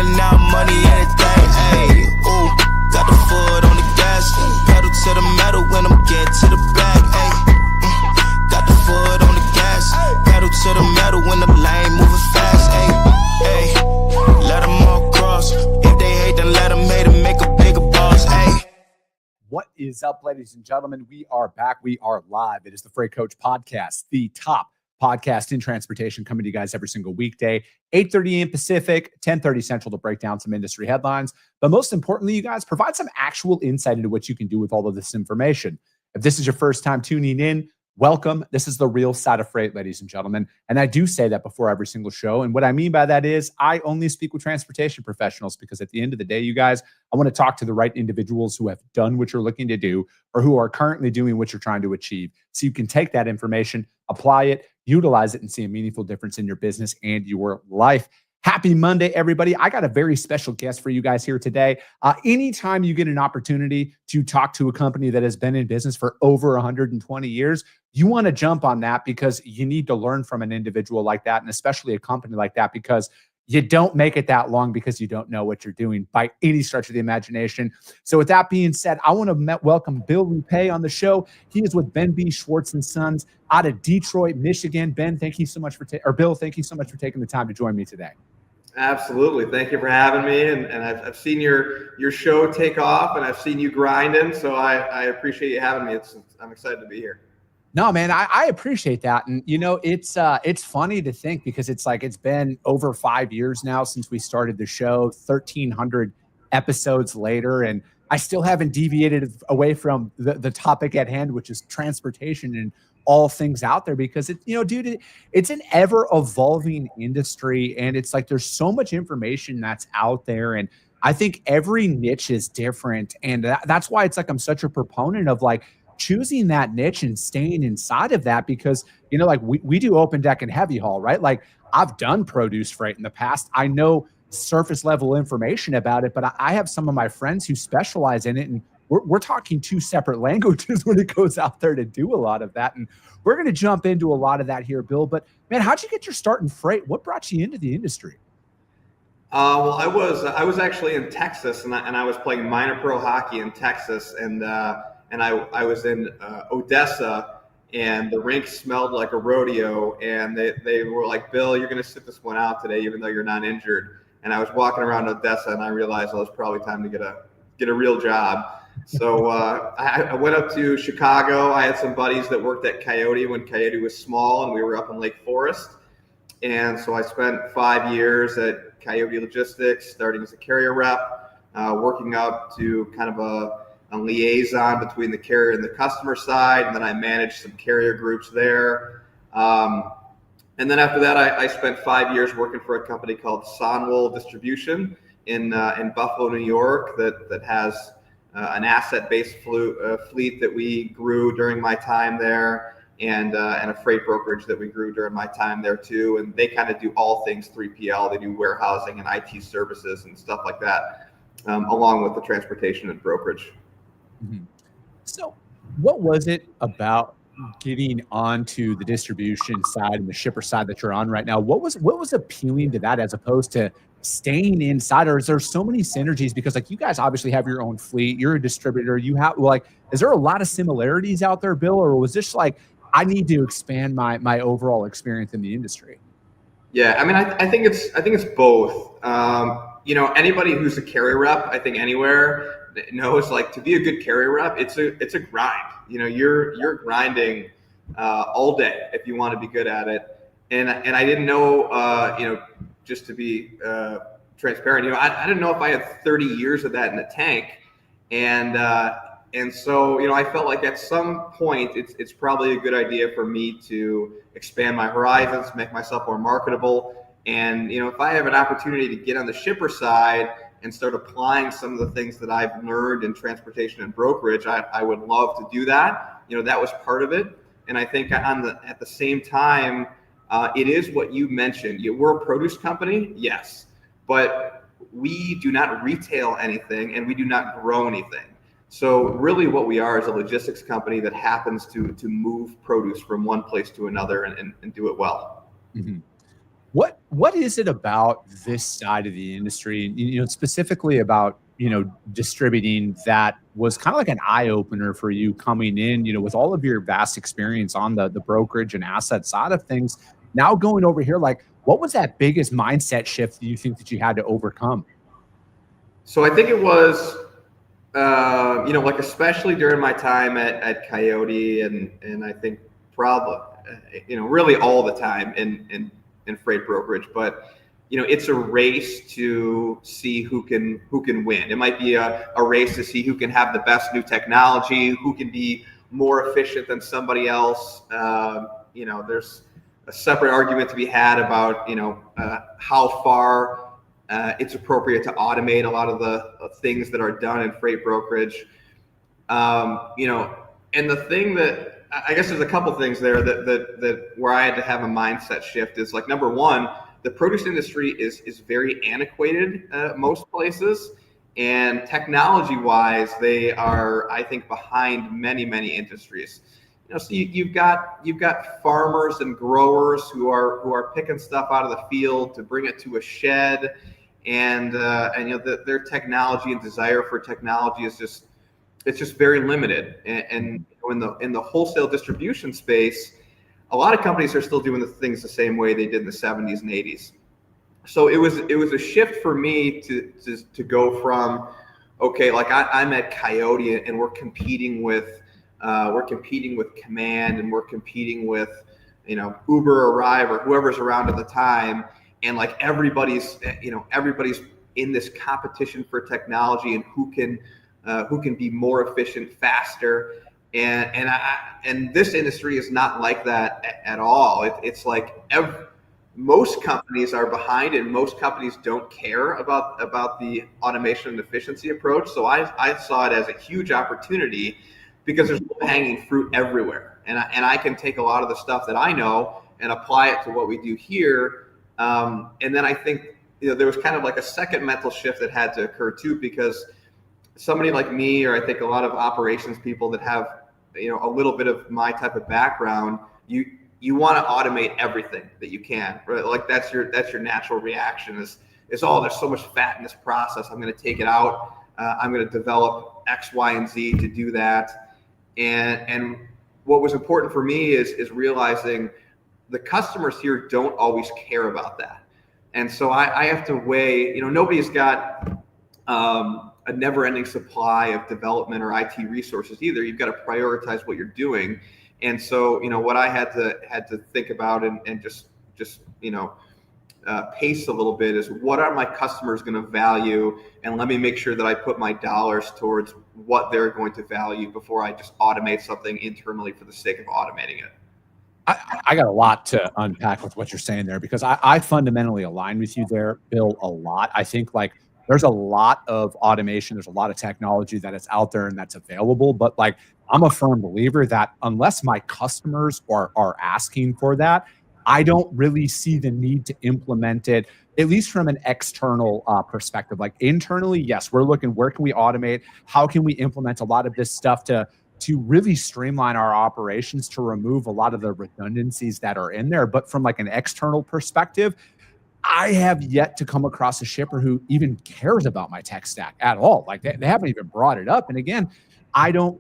selling out money, anything, ayy. Ooh, got the foot on the gas, pedal to the metal when I'm get to the back, ayy. Got the foot on the gas, pedal to the metal when the lane moving fast, ayy. Ayy, let them all cross. If they hate, then let them hate and make a bigger boss, ayy. What is up, ladies and gentlemen? We are back. We are live. It is the Freight Coach Podcast, the top podcast in transportation, coming to you guys every single weekday, 8:30 a.m. Pacific, 10:30 Central, to break down some industry headlines. But most importantly, you guys provide some actual insight into what you can do with all of this information. If this is your first time tuning in, welcome. This is the real side of freight, ladies and gentlemen. And I do say that before every single show. And what I mean by that is I only speak with transportation professionals, because at the end of the day, you guys, I want to talk to the right individuals who have done what you're looking to do or who are currently doing what you're trying to achieve. So you can take that information, apply it, utilize it, and see a meaningful difference in your business and your life. Happy Monday, everybody. I got a very special guest for you guys here today. Anytime you get an opportunity to talk to a company that has been in business for over 120 years, you want to jump on that, because you need to learn from an individual like that, and especially a company like that, because you don't make it that long because you don't know what you're doing by any stretch of the imagination. So with that being said, I want to welcome Bill Loupee on the show. He is with Ben B. Schwartz & Sons out of Detroit, Michigan. Ben, thank you so much Bill, thank you so much for taking the time to join me today. Absolutely. Thank you for having me. And I've seen your show take off, and I've seen you grinding. So I appreciate you having me. I'm excited to be here. No, man, I appreciate that. And, you know, it's funny to think, because it's like it's been over 5 years now since we started the show, 1,300 episodes later, and I still haven't deviated away from the topic at hand, which is transportation and all things out there, because dude, it's an ever evolving industry, and it's like there's so much information that's out there, and I think every niche is different, and that's why it's like I'm such a proponent of like choosing that niche and staying inside of that, because like we do open deck and heavy haul, right? Like I've done produce freight in the past. I know surface level information about it, but I have some of my friends who specialize in it, and we're talking two separate languages when it goes out there to do a lot of that. And we're going to jump into a lot of that here, Bill. But man, how'd you get your start in freight? What brought you into the industry? Well, I was actually in Texas, and I was playing minor pro hockey in Texas, and I was in Odessa, and the rink smelled like a rodeo, and they were like, Bill, you're going to sit this one out today, even though you're not injured. And I was walking around Odessa, and I realized it was probably time to get a real job. So I went up to Chicago. I had some buddies that worked at Coyote when Coyote was small, and we were up in Lake Forest. And so I spent 5 years at Coyote Logistics, starting as a carrier rep, working up to kind of a liaison between the carrier and the customer side. And then I managed some carrier groups there. And then after that, I spent 5 years working for a company called Sonwool Distribution in Buffalo, New York, that has an asset-based fleet that we grew during my time there, and a freight brokerage that we grew during my time there too. And they kind of do all things 3PL. They do warehousing and IT services and stuff like that, along with the transportation and brokerage. Mm-hmm. So what was it about getting onto the distribution side and the shipper side that you're on right now? What was appealing to that as opposed to staying inside? Or is there so many synergies? Because like you guys obviously have your own fleet, you're a distributor, you have is there a lot of similarities out there, Bill? Or was this like, I need to expand my overall experience in the industry? Yeah, I mean, I think it's both. Anybody who's a carrier rep, I think anywhere, knows like to be a good carrier rep, it's a grind. You're grinding all day if you want to be good at it. And I didn't know, just to be transparent, I didn't know if I had 30 years of that in the tank. And so, I felt like at some point it's probably a good idea for me to expand my horizons, make myself more marketable. And, if I have an opportunity to get on the shipper side and start applying some of the things that I've learned in transportation and brokerage, I would love to do that. That was part of it. And I think at the same time, it is what you mentioned. We're a produce company, yes, but we do not retail anything and we do not grow anything. So really what we are is a logistics company that happens to move produce from one place to another and do it well. Mm-hmm. What is it about this side of the industry, specifically about, distributing, that was kind of like an eye opener for you coming in, with all of your vast experience on the brokerage and asset side of things, now going over here, like, what was that biggest mindset shift that you think that you had to overcome? So I think it was, like especially during my time at Coyote, and I think probably, really all the time in freight brokerage, but it's a race to see who can win. It might be a race to see who can have the best new technology, who can be more efficient than somebody else. There's a separate argument to be had about how far it's appropriate to automate a lot of the things that are done in freight brokerage. And the thing that I guess there's a couple things there that where I had to have a mindset shift is, like, number one, the produce industry is very antiquated most places, and technology wise they are, I think, behind many industries. So you've got farmers and growers who are picking stuff out of the field to bring it to a shed, and their technology and desire for technology is just very limited. And in the wholesale distribution space, a lot of companies are still doing the things the same way they did in the 70s and 80s. So it was a shift for me to go from, okay, like I'm at Coyote and we're competing with Command, and we're competing with Uber or Arrive or whoever's around at the time, and like everybody's in this competition for technology and who can be more efficient faster. And this industry is not like that at all. It's like most companies are behind, and most companies don't care about the automation and efficiency approach. So I saw it as a huge opportunity because there's low-hanging fruit everywhere, and I can take a lot of the stuff that I know and apply it to what we do here. And then I think there was kind of like a second mental shift that had to occur too, because somebody like me, or I think a lot of operations people that have a little bit of my type of background, you want to automate everything that you can, right? Like that's your natural reaction is there's so much fat in this process, I'm going to take it out. I'm going to develop X, Y, and Z to do that. And what was important for me is realizing the customers here don't always care about that. And so I have to weigh, nobody's got a never-ending supply of development or IT resources either. You've got to prioritize what you're doing. And so, what I had to think about and just pace a little bit is, what are my customers going to value, and let me make sure that I put my dollars towards what they're going to value before I just automate something internally for the sake of automating it. I got a lot to unpack with what you're saying there, because I fundamentally align with you there, Bill, a lot. I think, like, there's a lot of automation, there's a lot of technology that is out there and that's available, but, like, I'm a firm believer that unless my customers are asking for that, I don't really see the need to implement it, at least from an external perspective. Like, internally, yes, we're looking, where can we automate? How can we implement a lot of this stuff to really streamline our operations, to remove a lot of the redundancies that are in there? But from, like, an external perspective, I have yet to come across a shipper who even cares about my tech stack at all. Like, they haven't even brought it up. And again, I know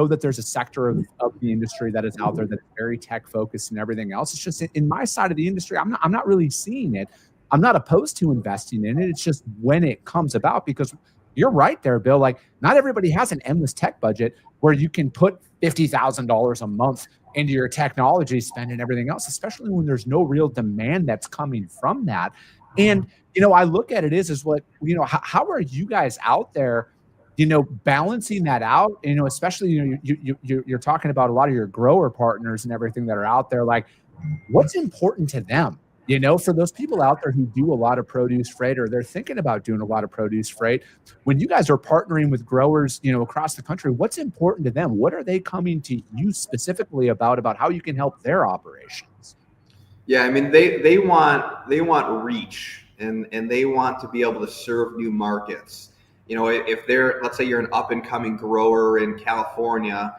that there's a sector of the industry that is out there that is very tech focused and everything else. It's just in my side of the industry, I'm not really seeing it. I'm not opposed to investing in it. It's just when it comes about, because you're right there, Bill. Like, not everybody has an endless tech budget where you can put $50,000 a month into your technology spend and everything else, especially when there's no real demand that's coming from that. And, I look at it as what, how are you guys out there, balancing that out, especially, you're talking about a lot of your grower partners and everything that are out there. Like, what's important to them? For those people out there who do a lot of produce freight, or they're thinking about doing a lot of produce freight, when you guys are partnering with growers, across the country, what's important to them? What are they coming to you specifically about how you can help their operations? Yeah, I mean, they want reach, and they want to be able to serve new markets. If let's say you're an up and coming grower in California,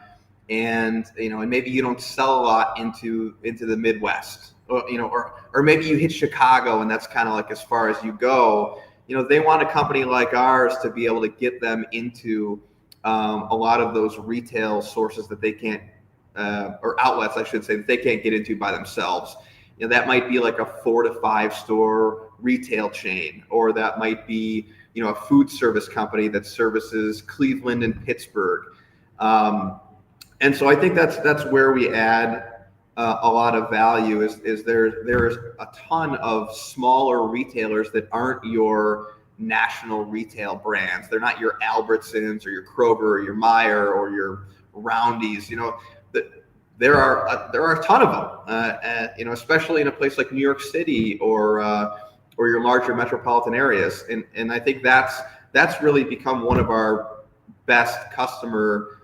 and and maybe you don't sell a lot into the Midwest, or maybe you hit Chicago and that's kind of like as far as you go. They want a company like ours to be able to get them into a lot of those retail sources that they can't, or outlets, I should say, that they can't get into by themselves. That might be like a 4 to 5 store retail chain, or that might be, a food service company that services Cleveland and Pittsburgh. And so I think that's where we add a lot of value. Is there's a ton of smaller retailers that aren't your national retail brands. They're not your Albertsons or your Kroger or your Meijer or your Roundy's. There are a ton of them, especially in a place like New York City or your larger metropolitan areas. And I think that's really become one of our best customer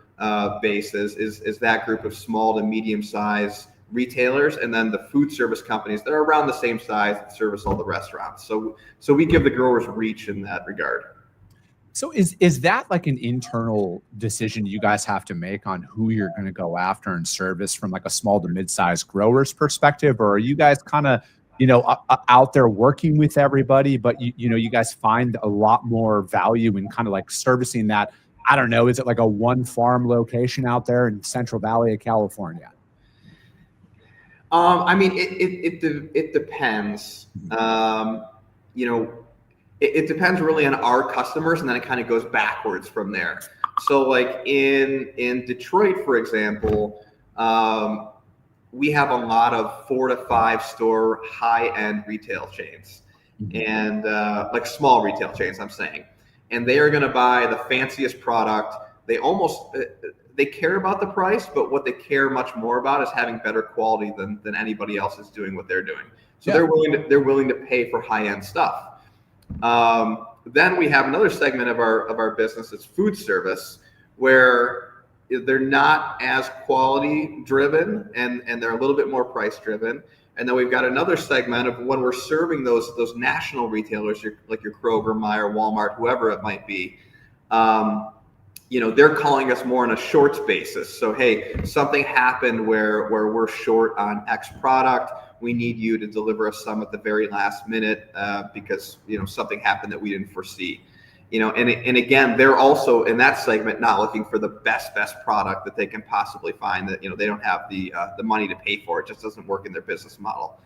bases is that group of small to medium size retailers, and then the food service companies that are around the same size that service all the restaurants. So we give the growers reach in that regard. So is that like an internal decision you guys have to make on who you're going to go after and service from like a small to mid-sized growers perspective, or are you guys kind of out there working with everybody, but you guys find a lot more value in kind of like servicing that? I don't know, is it like a one farm location out there in Central Valley of California? I mean, it depends. It depends really on our customers, and then it kind of goes backwards from there. So like in Detroit, for example, we have a lot of 4 to 5 store high-end retail chains, and like small retail chains, I'm saying. And they are going to buy the fanciest product. They care about the price, but what they care much more about is having better quality than anybody else is doing what they're doing. So they're willing to pay for high-end stuff. Then we have another segment of our business that's food service, where they're not as quality driven and they're a little bit more price driven. And then we've got another segment of when we're serving those national retailers, like your Kroger, Meijer, Walmart, whoever it might be. They're calling us more on a shorts basis. So, hey, something happened where we're short on X product. We need you to deliver us some at the very last minute because something happened that we didn't foresee. And again, they're also in that segment not looking for the best product that they can possibly find. That they don't have the money to pay for. It just doesn't work in their business model.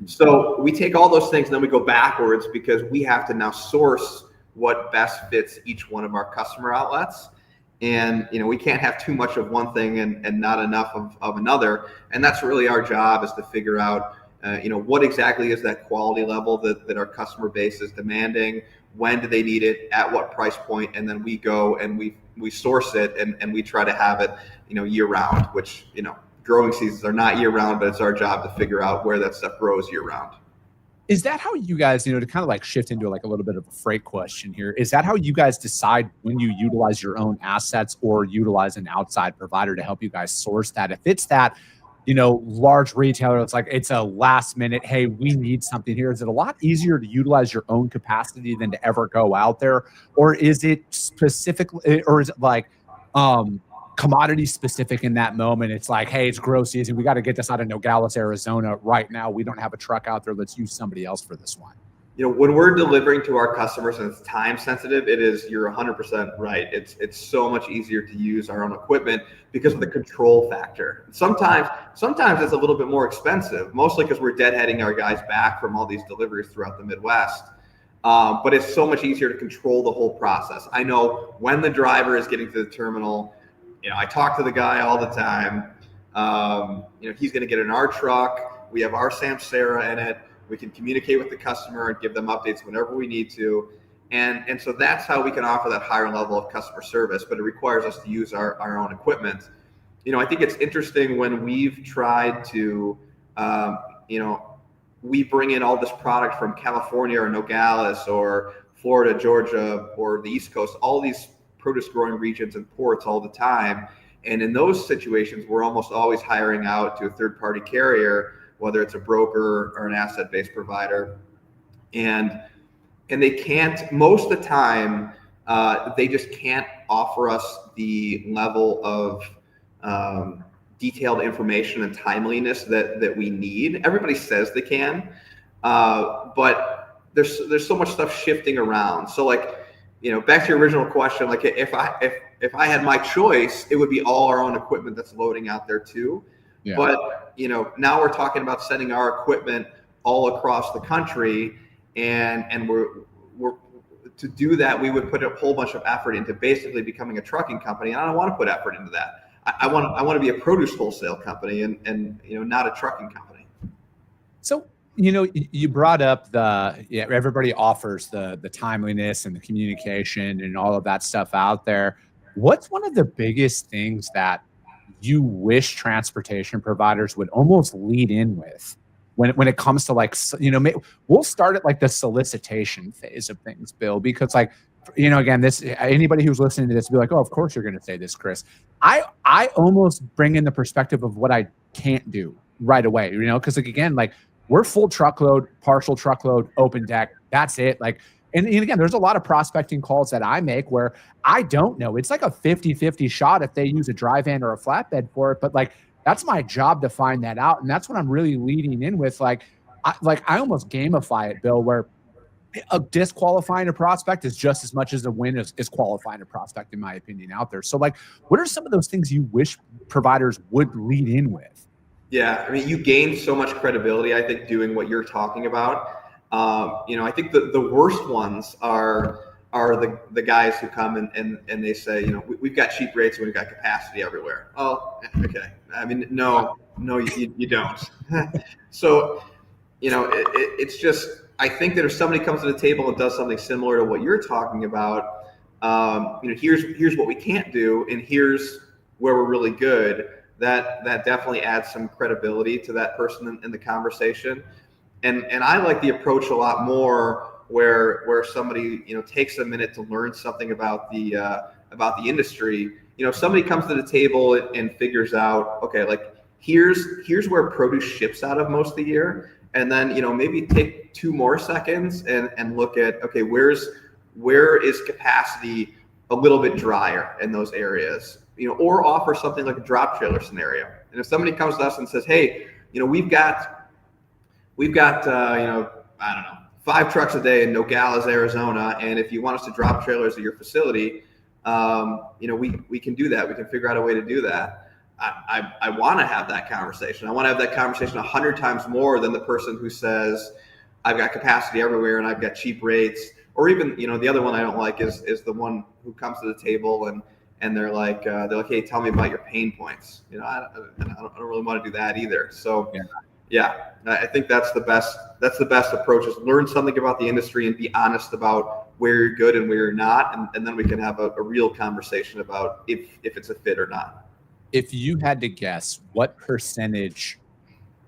So we take all those things and then we go backwards, because we have to now source what best fits each one of our customer outlets. And we can't have too much of one thing and not enough of another. And that's really our job, is to figure out what exactly is that quality level that our customer base is demanding. When do they need it? At what price point? And then we go and we source it and we try to have it year round. Which growing seasons are not year round, but it's our job to figure out where that stuff grows year round. Is that how you guys, to kind of like shift into like a little bit of a freight question here, is that how you guys decide when you utilize your own assets or utilize an outside provider to help you guys source that? If it's that, large retailer, it's a last minute, hey, we need something here. Is it a lot easier to utilize your own capacity than to ever go out there? Or is it specifically, or is it like, commodity specific in that moment? It's like, hey, it's grow season. We got to get this out of Nogales, Arizona right now. We don't have a truck out there. Let's use somebody else for this one. When we're delivering to our customers and it's time sensitive, you're 100% right. It's so much easier to use our own equipment because of the control factor. Sometimes it's a little bit more expensive, mostly because we're deadheading our guys back from all these deliveries throughout the Midwest. But it's so much easier to control the whole process. I know when the driver is getting to the terminal. I talk to the guy all the time. He's going to get in our truck. We have our Samsara in it. We can communicate with the customer and give them updates whenever we need to. And so that's how we can offer that higher level of customer service, but it requires us to use our own equipment. I think it's interesting when we've tried to, we bring in all this product from California or Nogales or Florida, Georgia, or the East Coast, all these produce growing regions and ports all the time. And in those situations, we're almost always hiring out to a third party carrier, whether it's a broker or an asset based provider. And they can't, most of the time, they just can't offer us the level of detailed information and timeliness that we need. Everybody says they can, but there's so much stuff shifting around. So like, back to your original question, like if I had my choice, it would be all our own equipment that's loading out there too. Yeah. But now we're talking about sending our equipment all across the country, and we're to do that, we would put a whole bunch of effort into basically becoming a trucking company. And I don't want to put effort into that. I want to be a produce wholesale company and not a trucking company. So you brought up everybody offers the timeliness and the communication and all of that stuff out there. What's one of the biggest things that you wish transportation providers would almost lead in with when it comes to we'll start at like the solicitation phase of things, Bill, because again, anybody who's listening to this will be like, oh, of course you're going to say this, Chris. I almost bring in the perspective of what I can't do right away, because again, we're full truckload, partial truckload, open deck. That's it. And again, there's a lot of prospecting calls that I make where I don't know. It's like a 50-50 shot if they use a dry van or a flatbed for it. But that's my job to find that out. And that's what I'm really leading in with. I almost gamify it, Bill, where a disqualifying a prospect is just as much as a win is qualifying a prospect, in my opinion, out there. So what are some of those things you wish providers would lead in with? Yeah, I mean, you gain so much credibility, I think, doing what you're talking about. I think the worst ones are the guys who come and they say, we've got cheap rates and we've got capacity everywhere. Oh, okay. I mean, no, you don't. So, it's just, I think that if somebody comes to the table and does something similar to what you're talking about, here's what we can't do, and here's where we're really good. That definitely adds some credibility to that person in the conversation. And I like the approach a lot more where somebody takes a minute to learn something about the industry. If somebody comes to the table and figures out, okay, here's where produce ships out of most of the year, and then maybe take 2 more seconds and look at, okay, where is capacity a little bit drier in those areas, or offer something like a drop trailer scenario. And if somebody comes to us and says, hey, we've got I don't know, 5 trucks a day in Nogales, Arizona, and if you want us to drop trailers at your facility, we can do that. We can figure out a way to do that. I want to have that conversation. I want to have that conversation 100 times more than the person who says, I've got capacity everywhere and I've got cheap rates. Or even, the other one I don't like is the one who comes to the table and they're like, hey, tell me about your pain points. I don't really want to do that either. So yeah, I think that's the best approach, is learn something about the industry and be honest about where you're good and where you're not. And then we can have a real conversation about if it's a fit or not. If you had to guess, what percentage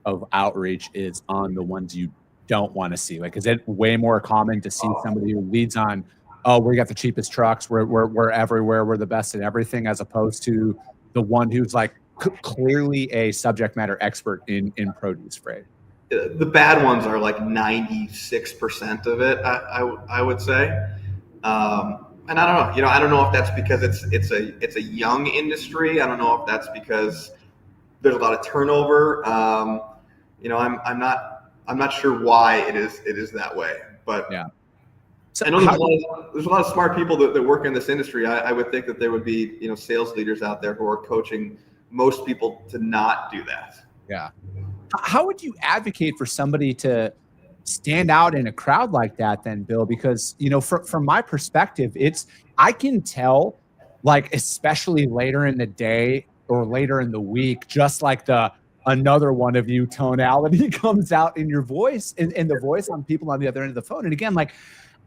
of outreach is on the ones you don't want to see? Is it way more common to see somebody who leads on, oh, we got the cheapest trucks, we're everywhere, we're the best at everything, as opposed to the one who's clearly a subject matter expert in produce freight? The bad ones are 96% of it, I would say. And I don't know, I don't know if that's because it's a young industry. I don't know if that's because there's a lot of turnover. I'm not sure why it is that way, but yeah. So I know there's a lot of smart people that work in this industry. I would think that there would be, sales leaders out there who are coaching most people to not do that. Yeah. How would you advocate for somebody to stand out in a crowd like that then, Bill? Because, from my perspective, I can tell, especially later in the day or later in the week, just another one of you tonality comes out in your voice and the voice on people on the other end of the phone. And again,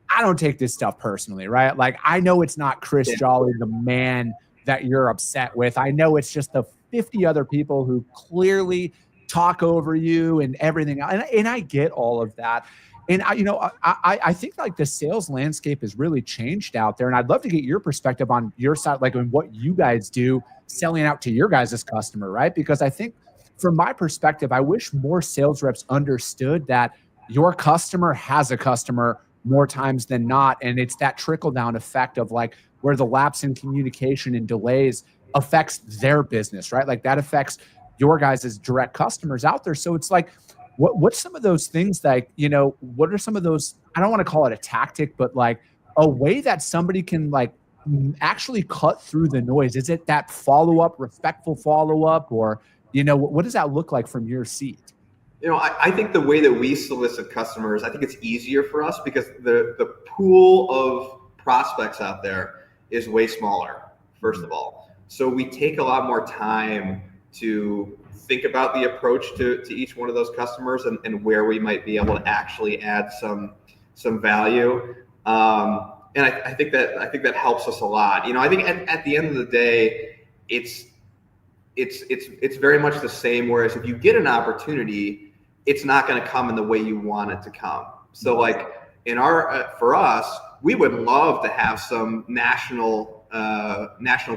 I don't take this stuff personally, right? I know it's not Chris Jolly, the man that you're upset with. I know it's just the 50 other people who clearly talk over you and everything. And I get all of that. And I think the sales landscape has really changed out there. And I'd love to get your perspective on your side, on what you guys do selling out to your guys' customer, right? Because I think from my perspective, I wish more sales reps understood that your customer has a customer more times than not. And it's that trickle down effect of where the lapse in communication and delays affects their business, right? Like that affects your guys' direct customers out there. So it's like, what's some of those things like, what are some of those, I don't want to call it a tactic, but like a way that somebody can like actually cut through the noise? Is it that follow-up, respectful follow-up, or, what does that look like from your seat? I think the way that we solicit customers, I think it's easier for us because the pool of prospects out there is way smaller, first of all. So we take a lot more time to think about the approach to each one of those customers and where we might be able to actually add some value. And I think that helps us a lot. I think at the end of the day, it's very much the same. Whereas if you get an opportunity, it's not going to come in the way you want it to come. So like for us, we would love to have some national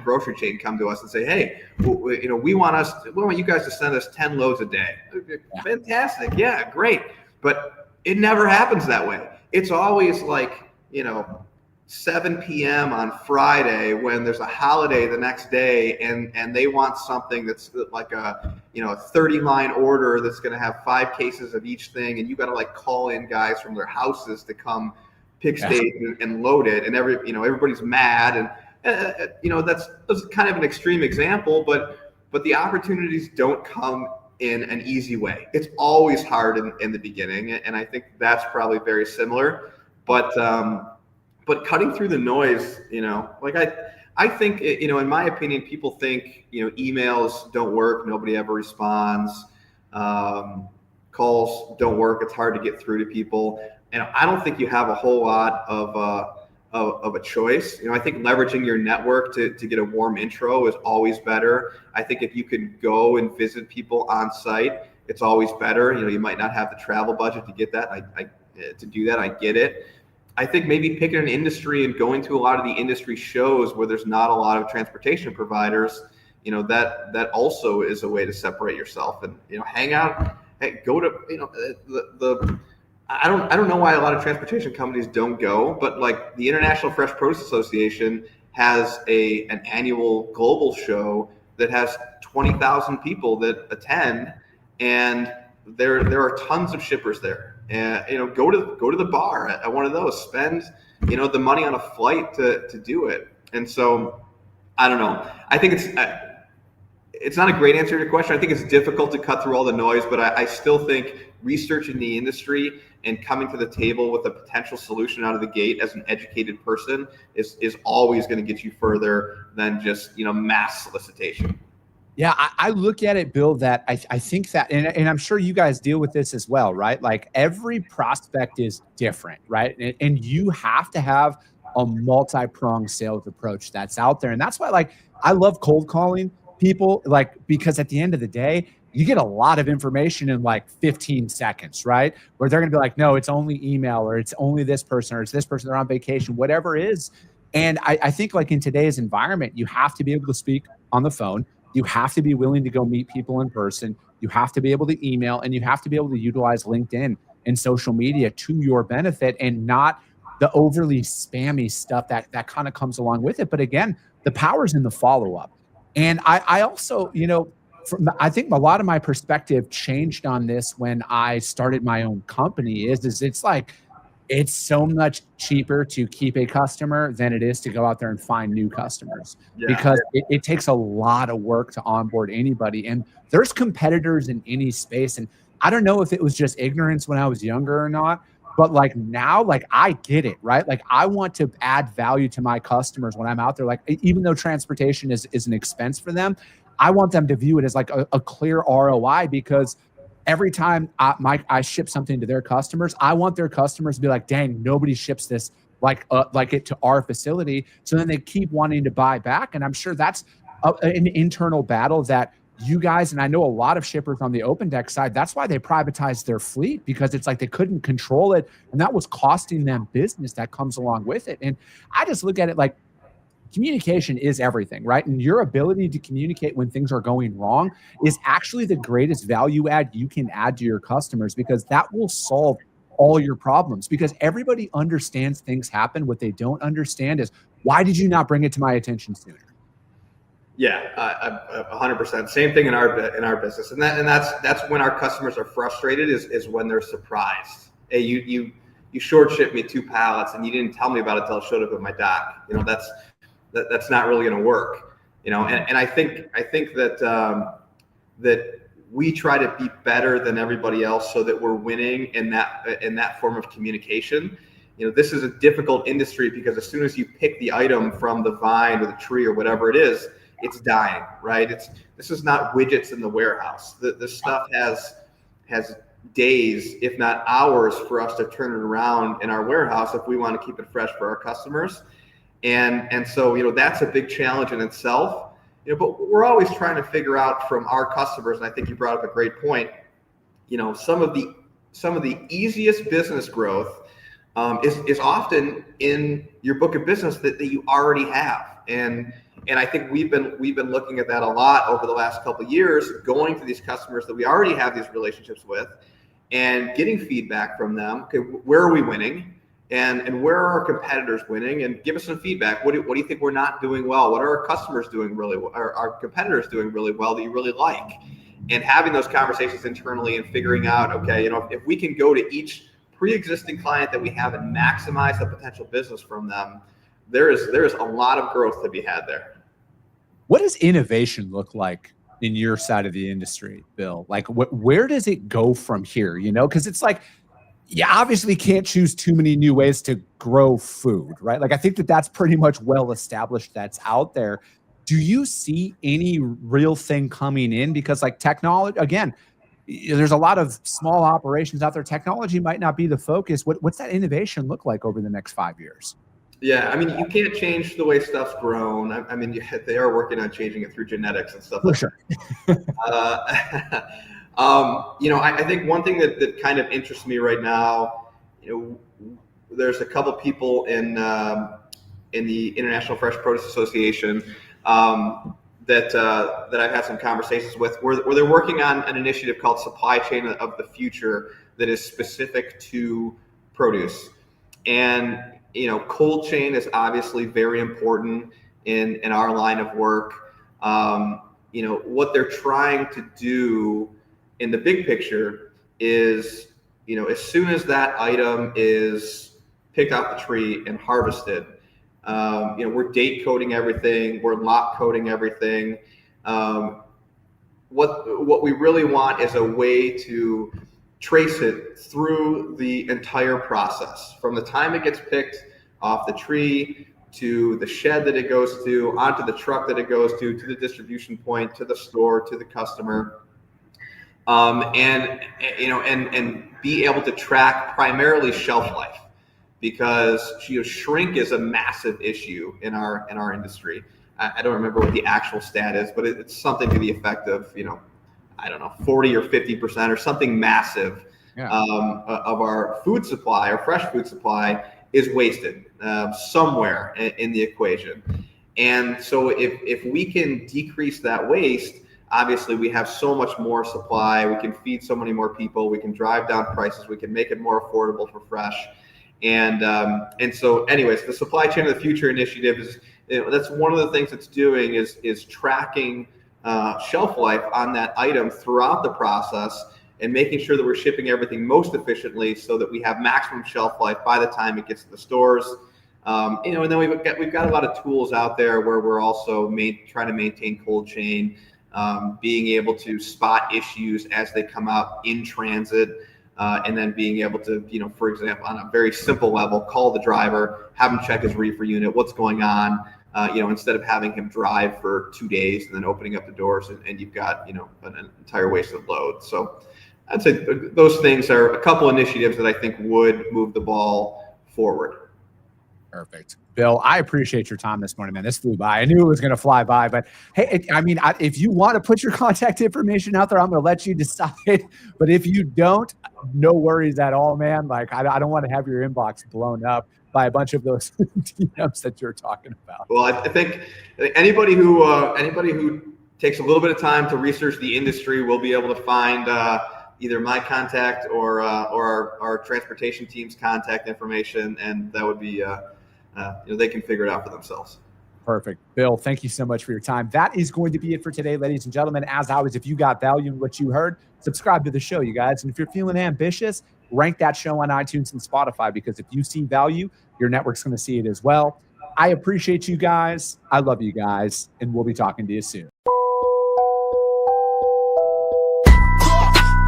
grocery chain come to us and say, hey, we want you guys to send us 10 loads a day. Fantastic. Yeah, great. But it never happens that way. It's always like, 7 p.m. on Friday when there's a holiday the next day and they want something that's like a 30-line order that's going to have 5 cases of each thing, and you got to like call in guys from their houses to come pick state and load it, and everybody's mad, and that's kind of an extreme example, but the opportunities don't come in an easy way. It's always hard in the beginning, and I think that's probably very similar. But cutting through the noise, I think, in my opinion, people think, emails don't work. Nobody ever responds. Calls don't work. It's hard to get through to people. And I don't think you have a whole lot of a choice. I think leveraging your network to get a warm intro is always better. I think if you can go and visit people on site, it's always better. You might not have the travel budget to get that. To do that, I get it. I think maybe picking an industry and going to a lot of the industry shows where there's not a lot of transportation providers, that also is a way to separate yourself and, hang out, go to, I don't know why a lot of transportation companies don't go, but like the International Fresh Produce Association has an annual global show that has 20,000 people that attend, and there are tons of shippers there. And go to the bar at one of those. Spend the money on a flight to do it. And so I don't know. I think it's not a great answer to your question. I think it's difficult to cut through all the noise, but I still think researching the industry and coming to the table with a potential solution out of the gate as an educated person is always going to get you further than just mass solicitation. Yeah, I look at it, Bill, that I think that, and I'm sure you guys deal with this as well, right? Like every prospect is different, right? And you have to have a multi-pronged sales approach that's out there. And that's why, like, I love cold calling people, like, because at the end of the day, you get a lot of information in like 15 seconds, right? Where they're going to be like, no, it's only email, or it's only this person, or it's this person, they're on vacation, whatever it is. And I think like in today's environment, you have to be able to speak on the phone. You have to be willing to go meet people in person. You have to be able to email, and you have to be able to utilize LinkedIn and social media to your benefit, and not the overly spammy stuff that kind of comes along with it. But again, the power's in the follow-up. And I also, I think a lot of my perspective changed on this when I started my own company is it's like, it's so much cheaper to keep a customer than it is to go out there and find new customers, because it takes a lot of work to onboard anybody. And there's competitors in any space. And I don't know if it was just ignorance when I was younger or not, but like now, like I get it, right? Like I want to add value to my customers when I'm out there. Like even though transportation is an expense for them, I want them to view it as like a clear ROI, because every time I ship something to their customers, I want their customers to be like, dang, nobody ships this like it to our facility. So then they keep wanting to buy back. And I'm sure that's an internal battle that you guys, and I know a lot of shippers on the open deck side, that's why they privatized their fleet, because it's like they couldn't control it. And that was costing them business that comes along with it. And I just look at it like, communication is everything, right? And your ability to communicate when things are going wrong is actually the greatest value add you can add to your customers, because that will solve all your problems. Because everybody understands things happen. What they don't understand is, why did you not bring it to my attention sooner? Yeah, 100%. Same thing in our business, and that's when our customers are frustrated is when they're surprised. Hey, you short shipped me 2 pallets and you didn't tell me about it until it showed up at my dock. That's not really going to work. And I think that that we try to be better than everybody else so that we're winning in that form of communication. This is a difficult industry because as soon as you pick the item from the vine or the tree or whatever it is, it's dying, right? This is not widgets in the warehouse. This stuff has days, if not hours, for us to turn it around in our warehouse if we want to keep it fresh for our customers. And so that's a big challenge in itself. But we're always trying to figure out from our customers, and I think you brought up a great point. Some of the easiest business growth is often in your book of business that you already have. And I think we've been looking at that a lot over the last couple of years, going to these customers that we already have these relationships with and getting feedback from them. Okay, where are we winning? And where are our competitors winning? And give us some feedback. What do you think we're not doing well? What are our customers doing really well? Are our competitors doing really well that you really like? And having those conversations internally and figuring out, okay, if we can go to each pre-existing client that we have and maximize the potential business from them, there is a lot of growth to be had there. What does innovation look like in your side of the industry, Bill? Like, where does it go from here? Because it's like, you obviously can't choose too many new ways to grow food, right? Like, I think that's pretty much well established, that's out there. Do you see any real thing coming in? Because like technology, again, there's a lot of small operations out there. Technology might not be the focus. What's that innovation look like over the next 5 years? Yeah, I mean, you can't change the way stuff's grown. I mean, they are working on changing it through genetics and stuff. For sure. I think one thing that kind of interests me right now, there's a couple people in the International Fresh Produce Association that I've had some conversations with, where they're working on an initiative called Supply Chain of the Future that is specific to produce. And cold chain is obviously very important in our line of work. What they're trying to do in the big picture is, as soon as that item is picked off the tree and harvested, we're date coding everything, we're lot coding everything. What we really want is a way to trace it through the entire process, from the time it gets picked off the tree to the shed that it goes to, onto the truck that it goes to the distribution point, to the store, to the customer. And be able to track primarily shelf life, because shrink is a massive issue in our industry. I don't remember what the actual stat is, but it's something to the effect of 40 or 50% or something massive. Yeah. Of our food supply, our fresh food supply, is wasted somewhere in the equation. And so if we can decrease that waste, obviously we have so much more supply, we can feed so many more people, we can drive down prices, we can make it more affordable for fresh. And so anyways, the Supply Chain of the Future initiative is, that's one of the things it's doing is tracking shelf life on that item throughout the process and making sure that we're shipping everything most efficiently so that we have maximum shelf life by the time it gets to the stores. And then we've got a lot of tools out there where we're also trying to maintain cold chain, being able to spot issues as they come out in transit, and then being able to, for example, on a very simple level, call the driver, have him check his reefer unit, what's going on, instead of having him drive for 2 days and then opening up the doors and you've got, an entire wasted load. So I'd say those things are a couple initiatives that I think would move the ball forward. Perfect. Bill, I appreciate your time this morning, man. This flew by. I knew it was going to fly by, but hey, if you want to put your contact information out there, I'm going to let you decide. But if you don't, no worries at all, man. Like, I don't want to have your inbox blown up by a bunch of those DMs that you're talking about. Well, I think anybody who takes a little bit of time to research the industry will be able to find either my contact or our transportation team's contact information, and that would be they can figure it out for themselves. Perfect. Bill, thank you so much for your time. That is going to be it for today, ladies and gentlemen. As always, if you got value in what you heard, subscribe to the show, you guys. And if you're feeling ambitious, rank that show on iTunes and Spotify, because if you see value, your network's going to see it as well. I appreciate you guys. I love you guys. And we'll be talking to you soon.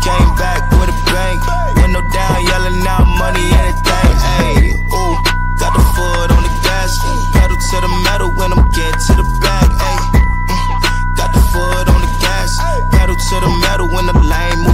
Came back with a bang. Window down, yelling out money, anything. Ayy, ooh, got the foot on the gas. Pedal to the metal when I'm getting to the back. Ayy, got the foot on the gas. Pedal to the metal when the lane moves.